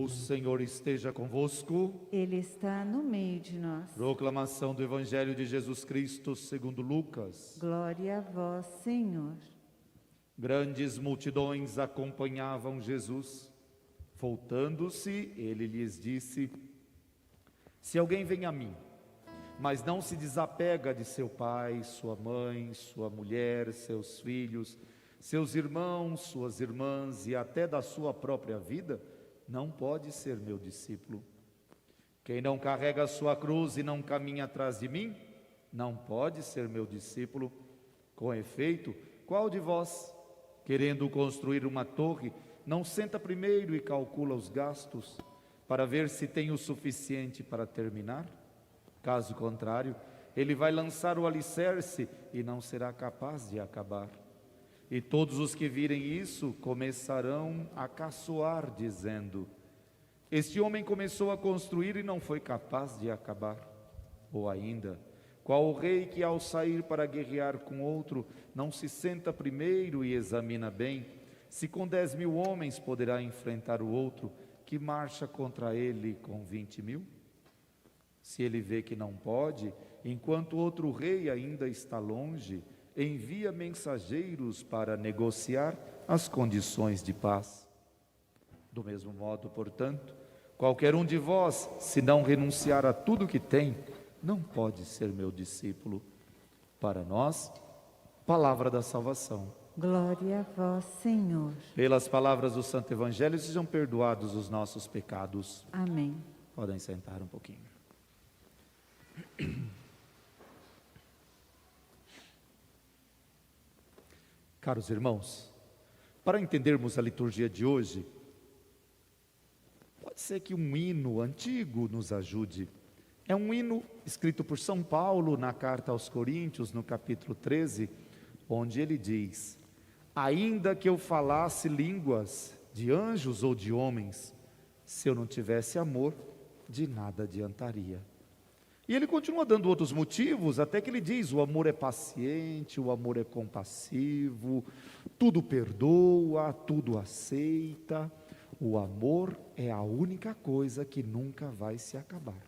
O Senhor esteja convosco. Ele está no meio de nós. Proclamação do Evangelho de Jesus Cristo segundo Lucas. Glória a vós, Senhor. Grandes multidões acompanhavam Jesus. Voltando-se, ele lhes disse: Se alguém vem a mim, mas não se desapega de seu pai, sua mãe, sua mulher, seus filhos, seus irmãos, suas irmãs e até da sua própria vida, não pode ser meu discípulo. Quem não carrega a sua cruz e não caminha atrás de mim, não pode ser meu discípulo. Com efeito, qual de vós, querendo construir uma torre, não senta primeiro e calcula os gastos, para ver se tem o suficiente para terminar? Caso contrário, ele vai lançar o alicerce e não será capaz de acabar. E todos os que virem isso começarão a caçoar, dizendo: Este homem começou a construir e não foi capaz de acabar. Ou ainda, qual o rei que ao sair para guerrear com outro, não se senta primeiro e examina bem, se com 10.000 homens poderá enfrentar o outro, que marcha contra ele com 20.000? Se ele vê que não pode, enquanto outro rei ainda está longe, envia mensageiros para negociar as condições de paz. Do mesmo modo, portanto, qualquer um de vós, se não renunciar a tudo que tem, não pode ser meu discípulo. Para nós, palavra da salvação. Glória a vós, Senhor. Pelas palavras do Santo Evangelho, sejam perdoados os nossos pecados. Amém. Podem sentar um pouquinho. Caros irmãos, para entendermos a liturgia de hoje, pode ser que um hino antigo nos ajude. É um hino escrito por São Paulo na carta aos Coríntios, no capítulo 13, onde ele diz: Ainda que eu falasse línguas de anjos ou de homens, se eu não tivesse amor, de nada adiantaria. E ele continua dando outros motivos, até que ele diz: o amor é paciente, o amor é compassivo, tudo perdoa, tudo aceita. O amor é a única coisa que nunca vai se acabar.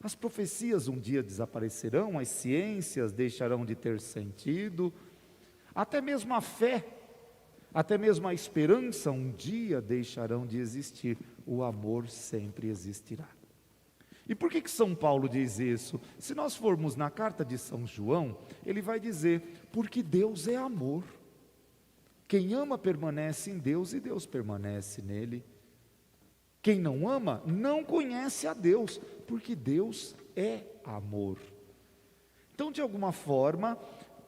As profecias um dia desaparecerão, as ciências deixarão de ter sentido, até mesmo a fé, até mesmo a esperança um dia deixarão de existir. O amor sempre existirá. E por que São Paulo diz isso? Se nós formos na carta de São João, ele vai dizer: porque Deus é amor. Quem ama permanece em Deus e Deus permanece nele. Quem não ama não conhece a Deus, porque Deus é amor. Então, de alguma forma,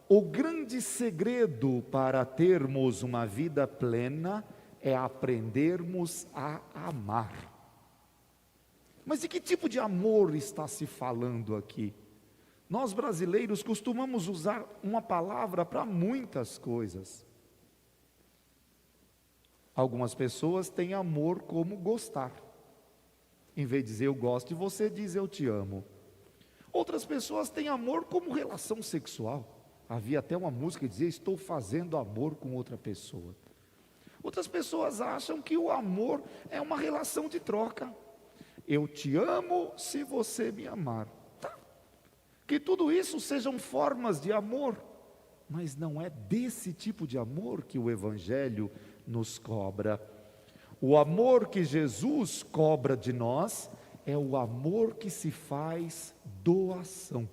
o grande segredo para termos uma vida plena é aprendermos a amar. Mas de que tipo de amor está se falando aqui? Nós brasileiros costumamos usar uma palavra para muitas coisas. Algumas pessoas têm amor como gostar. Em vez de dizer eu gosto de você, diz eu te amo. Outras pessoas têm amor como relação sexual. Havia até uma música que dizia: estou fazendo amor com outra pessoa. Outras pessoas acham que o amor é uma relação de troca. Eu te amo se você me amar. Tá. Que tudo isso sejam formas de amor, mas não é desse tipo de amor que o Evangelho nos cobra. O amor que Jesus cobra de nós é o amor que se faz doação,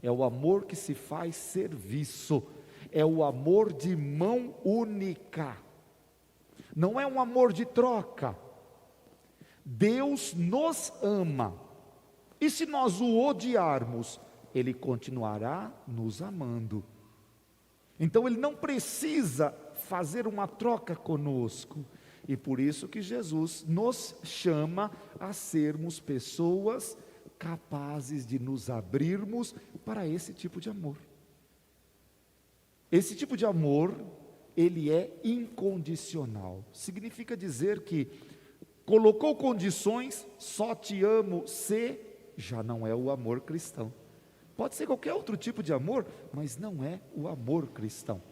é o amor que se faz serviço, é o amor de mão única, não é um amor de troca. Deus nos ama, e se nós o odiarmos, Ele continuará nos amando. Então Ele não precisa fazer uma troca conosco, e por isso que Jesus nos chama a sermos pessoas capazes de nos abrirmos para esse tipo de amor. Esse tipo de amor, ele é incondicional, significa dizer que colocou condições, só te amo se, já não é o amor cristão. Pode ser qualquer outro tipo de amor, mas não é o amor cristão.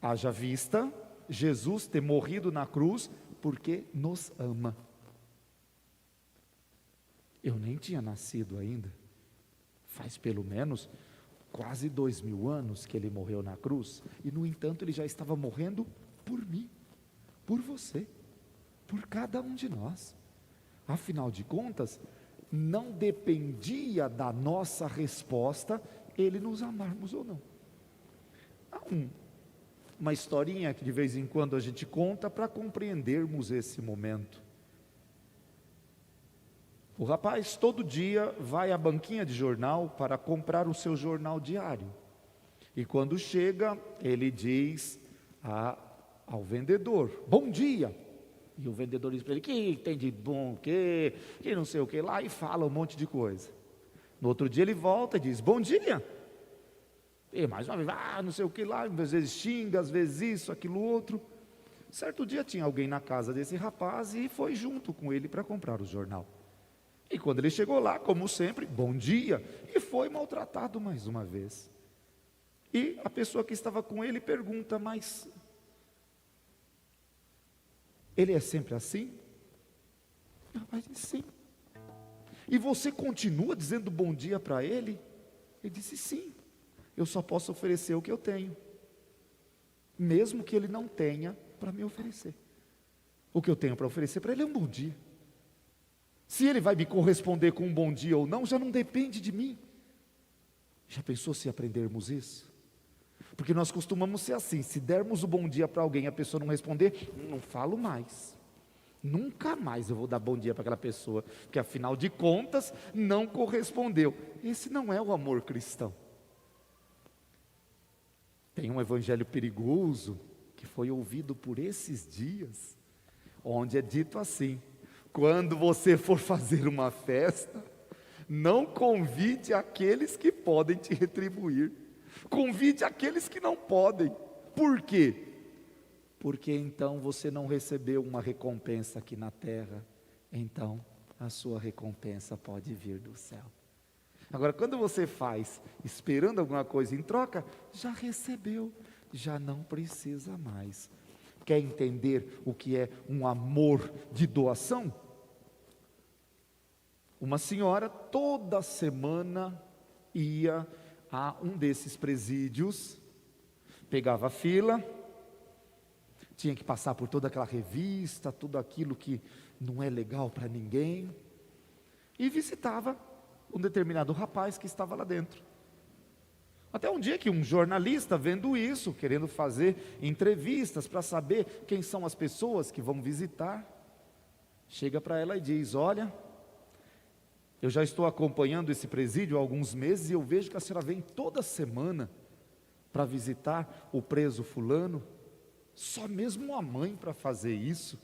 Haja vista Jesus ter morrido na cruz porque nos ama. Eu nem tinha nascido ainda, faz pelo menos quase 2000 anos que ele morreu na cruz, e no entanto ele já estava morrendo por mim, por você, por cada um de nós. Afinal de contas, não dependia da nossa resposta ele nos amarmos ou não. Há uma historinha que de vez em quando a gente conta para compreendermos esse momento. O rapaz todo dia vai à banquinha de jornal para comprar o seu jornal diário. E quando chega, ele diz ao vendedor: bom dia. E o vendedor diz para ele: que tem de bom, que não sei o que lá, e fala um monte de coisa. No outro dia ele volta e diz: bom dia. E mais uma vez, não sei o que lá, às vezes xinga, às vezes isso, aquilo outro. Certo dia tinha alguém na casa desse rapaz e foi junto com ele para comprar o jornal. E quando ele chegou lá, como sempre, bom dia, e foi maltratado mais uma vez. E a pessoa que estava com ele pergunta: mas ele é sempre assim? O rapaz disse: sim. E você continua dizendo bom dia para ele? Ele disse: sim, eu só posso oferecer o que eu tenho, mesmo que ele não tenha para me oferecer. O que eu tenho para oferecer para ele é um bom dia. Se ele vai me corresponder com um bom dia ou não, já não depende de mim. Já pensou se aprendermos isso? Porque nós costumamos ser assim: se dermos o bom dia para alguém e a pessoa não responder, não falo mais. Nunca mais eu vou dar bom dia para aquela pessoa, porque afinal de contas, não correspondeu. Esse não é o amor cristão. Tem um evangelho perigoso, que foi ouvido por esses dias, onde é dito assim: quando você for fazer uma festa, não convide aqueles que podem te retribuir, convide aqueles que não podem. Por quê? Porque então você não recebeu uma recompensa aqui na terra, então a sua recompensa pode vir do céu. Agora, quando você faz esperando alguma coisa em troca, já recebeu, já não precisa mais. Quer entender o que é um amor de doação? Uma senhora toda semana ia a um desses presídios, pegava a fila, tinha que passar por toda aquela revista, tudo aquilo que não é legal para ninguém, e visitava um determinado rapaz que estava lá dentro. Até um dia que um jornalista, vendo isso, querendo fazer entrevistas para saber quem são as pessoas que vão visitar, chega para ela e diz: olha, eu já estou acompanhando esse presídio há alguns meses e eu vejo que a senhora vem toda semana para visitar o preso fulano, só mesmo a mãe para fazer isso.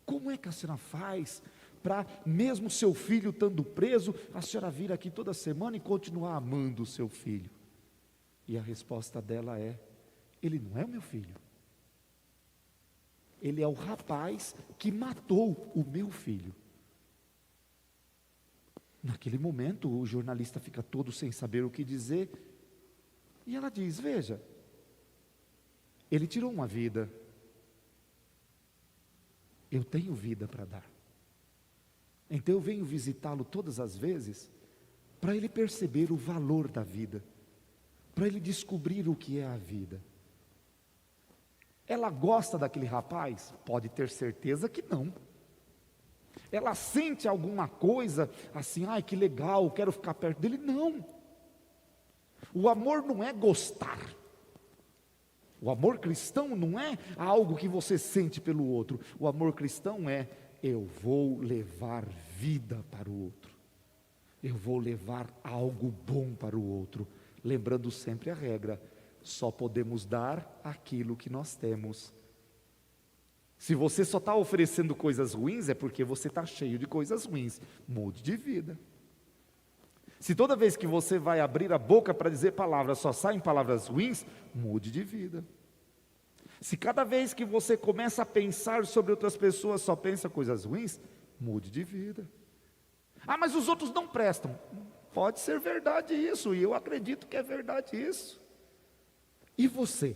Como é que a senhora faz para, mesmo seu filho estando preso, a senhora vir aqui toda semana e continuar amando o seu filho? E a resposta dela é: ele não é o meu filho, ele é o rapaz que matou o meu filho. Naquele momento o jornalista fica todo sem saber o que dizer, e ela diz: veja, ele tirou uma vida, eu tenho vida para dar, então eu venho visitá-lo todas as vezes, para ele perceber o valor da vida, para ele descobrir o que é a vida. Ela gosta daquele rapaz? Pode ter certeza que não. Ela sente alguma coisa assim: ai que legal, quero ficar perto dele? Não. O amor não é gostar. O amor cristão não é algo que você sente pelo outro. O amor cristão é: eu vou levar vida para o outro, eu vou levar algo bom para o outro, lembrando sempre a regra: só podemos dar aquilo que nós temos. Se você só está oferecendo coisas ruins, é porque você está cheio de coisas ruins. Mude de vida. Se toda vez que você vai abrir a boca para dizer palavras, só saem palavras ruins, mude de vida. Se cada vez que você começa a pensar sobre outras pessoas, só pensa coisas ruins, mude de vida. Ah, mas os outros não prestam. Pode ser verdade isso, e eu acredito que é verdade isso. E você?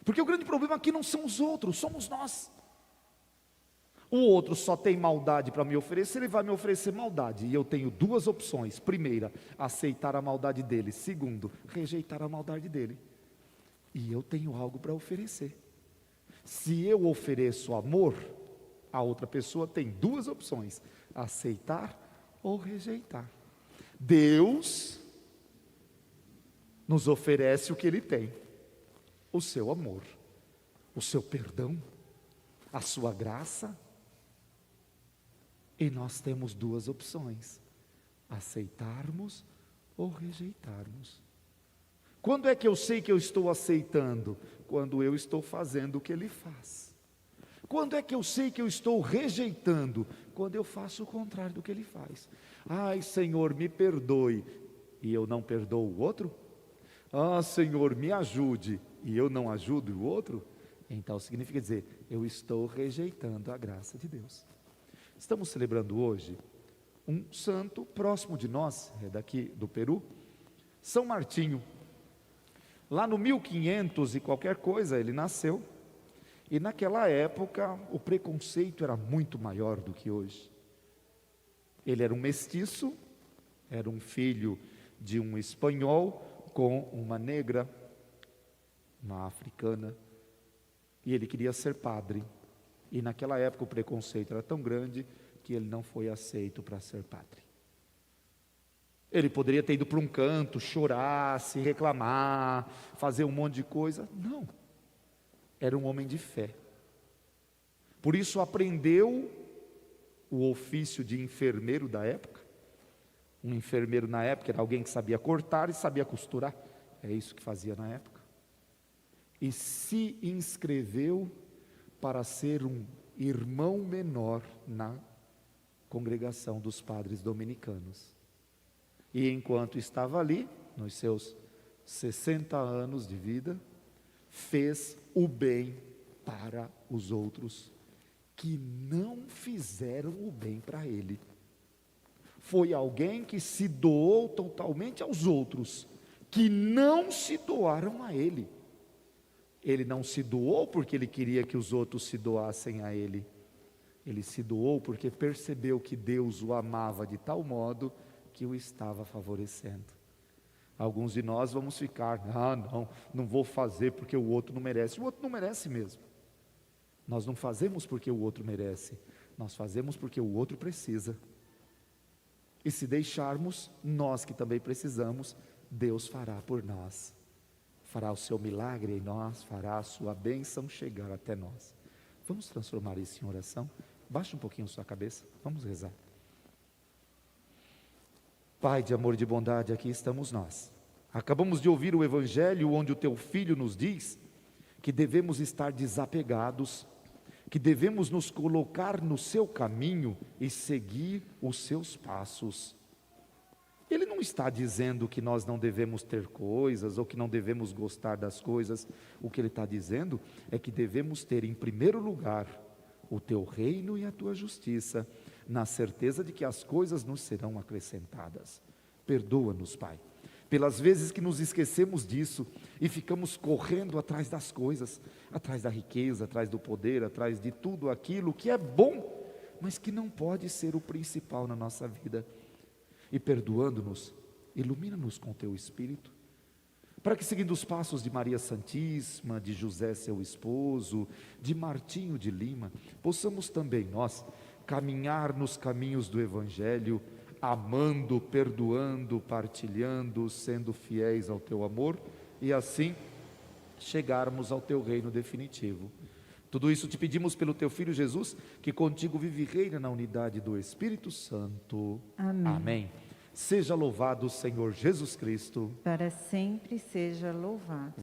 Porque o grande problema aqui não são os outros, somos nós. O outro só tem maldade para me oferecer, ele vai me oferecer maldade. E eu tenho duas opções: primeira, aceitar a maldade dele; segundo, rejeitar a maldade dele. E eu tenho algo para oferecer. Se eu ofereço amor, a outra pessoa tem duas opções: aceitar ou rejeitar. Deus nos oferece o que Ele tem: o seu amor, o seu perdão, a sua graça. E nós temos duas opções: aceitarmos ou rejeitarmos. Quando é que eu sei que eu estou aceitando? Quando eu estou fazendo o que Ele faz. Quando é que eu sei que eu estou rejeitando? Quando eu faço o contrário do que Ele faz. Ai, Senhor, me perdoe, e eu não perdoo o outro? Ah, Senhor, me ajude, e eu não ajudo o outro? Então significa dizer, eu estou rejeitando a graça de Deus. Estamos celebrando hoje um santo próximo de nós, é daqui do Peru, São Martinho. Lá no 1500 e qualquer coisa ele nasceu, e naquela época o preconceito era muito maior do que hoje. Ele era um mestiço, era um filho de um espanhol com uma negra, uma africana, e ele queria ser padre. E naquela época o preconceito era tão grande que ele não foi aceito para ser padre. Ele poderia ter ido para um canto, chorar, se reclamar, fazer um monte de coisa. Não, era um homem de fé. Por isso aprendeu o ofício de enfermeiro da época. Um enfermeiro na época era alguém que sabia cortar e sabia costurar. É isso que fazia na época. E se inscreveu para ser um irmão menor na congregação dos padres dominicanos. E enquanto estava ali, nos seus 60 anos de vida, fez o bem para os outros que não fizeram o bem para ele. Foi alguém que se doou totalmente aos outros, que não se doaram a ele. Ele não se doou porque ele queria que os outros se doassem a ele. Ele se doou porque percebeu que Deus o amava de tal modo que o estava favorecendo. Alguns de nós vamos ficar, não vou fazer porque o outro não merece. O outro não merece mesmo. Nós não fazemos porque o outro merece, nós fazemos porque o outro precisa. E se deixarmos, nós que também precisamos, Deus fará por nós. Fará o seu milagre em nós, fará a sua bênção chegar até nós. Vamos transformar isso em oração? Baixe um pouquinho a sua cabeça, vamos rezar. Pai de amor e de bondade, aqui estamos nós. Acabamos de ouvir o Evangelho onde o Teu Filho nos diz que devemos estar desapegados, que devemos nos colocar no Seu caminho e seguir os Seus passos. Ele não está dizendo que nós não devemos ter coisas ou que não devemos gostar das coisas. O que Ele está dizendo é que devemos ter em primeiro lugar o Teu reino e a Tua justiça, na certeza de que as coisas nos serão acrescentadas. Perdoa-nos, Pai, pelas vezes que nos esquecemos disso e ficamos correndo atrás das coisas, atrás da riqueza, atrás do poder, atrás de tudo aquilo que é bom, mas que não pode ser o principal na nossa vida. E perdoando-nos, ilumina-nos com Teu Espírito, para que seguindo os passos de Maria Santíssima, de José seu esposo, de Martinho de Lima, possamos também nós caminhar nos caminhos do Evangelho, amando, perdoando, partilhando, sendo fiéis ao Teu amor, e assim chegarmos ao Teu reino definitivo. Tudo isso te pedimos pelo Teu Filho Jesus, que contigo vive e reina na unidade do Espírito Santo. Amém. Amém. Seja louvado o Senhor Jesus Cristo. Para sempre seja louvado.